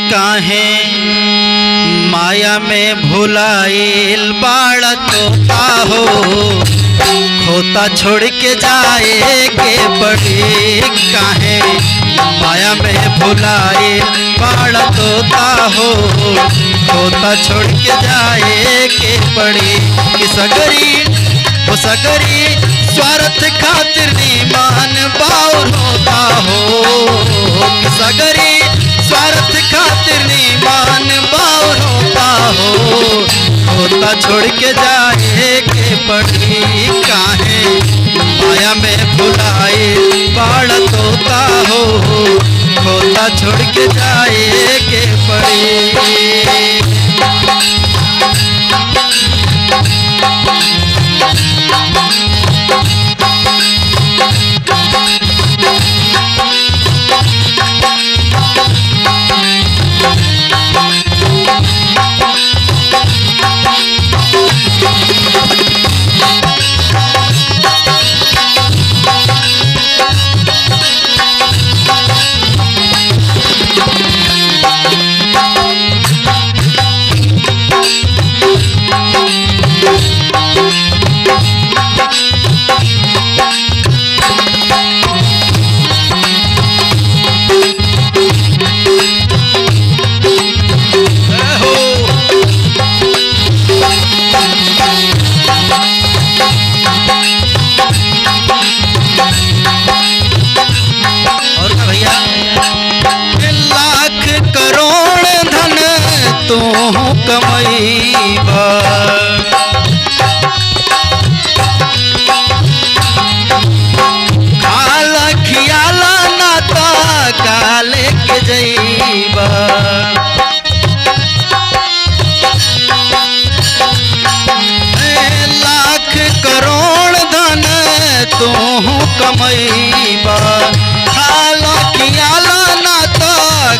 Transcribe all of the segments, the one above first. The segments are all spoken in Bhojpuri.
काहे माया में भुलाइल बाड़ा तोता हो, खोता छोड़ के जाए के पड़ी। काहे माया में भुलाइल बाड़ा तोता हो, खोता छोड़ के जाए के पड़ी। कि सगरी स्वार्थ खातिर नीमान बाउर होता हो, कि सगरी स्वार्थ खातिर नीमान बाउर होता हो, होता छोड़ के जाए के पड़ी। काहे माया में भुलाए बाड़ा तोता हो, होता छोड़ के जाए के पड़ी। कमईबा खाला खियाला नाता काले के जईबा। लाख करोड़ धन तू कमईबा, खाला खियाला नाता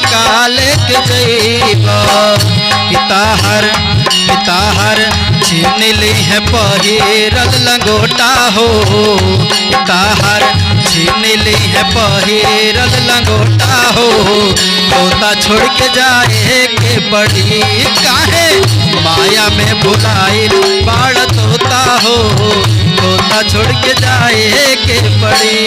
काले के जईबा। पिताहर छीन ली है पहिरल लंगोटा हो, पिताहर छीन ली है पहिरल लंगोटा हो, तोता छोड़ के जाए के पड़ी। काहे माया में भुलाइल बाड़ा तोता हो, तोता छोड़ के जाए के पड़ी।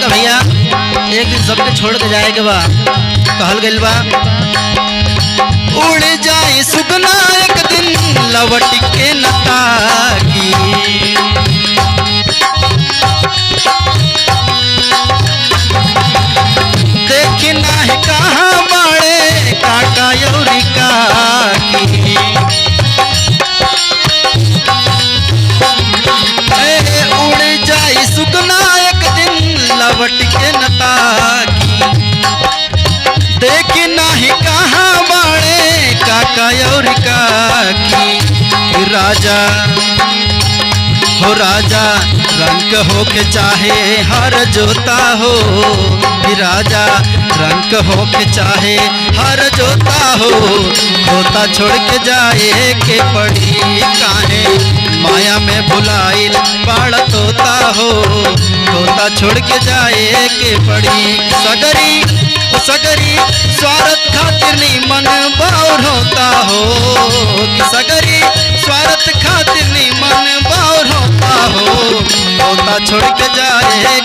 भैया एक दिन सबके छोड़ के जाए के बा, कहल गइल बा उड़ जाए सुगना एक दिन लवट के नताकी। देखी नाही कहाँ बाड़े काका यौरी काकी। उड़ जाए सुगना लवट के नताकी, देखी नाही कहाँ बाड़े काका और काकी। राजा रंग हो के चाहे हर जोता हो, राजा रंग हो के चाहे हर जोता हो, होता छोड़ के जाए के पड़ी। काहे माया में भुलाइल बाड़ा तोता हो, तोता छोड़ के जाए के पड़ी। सगरी स्वार्थ खातिर नीमन बाउर होता हो, कि सगरी स्वार्थ खातिर नीमन बाउर होता हो, तोता छोड़ के जाए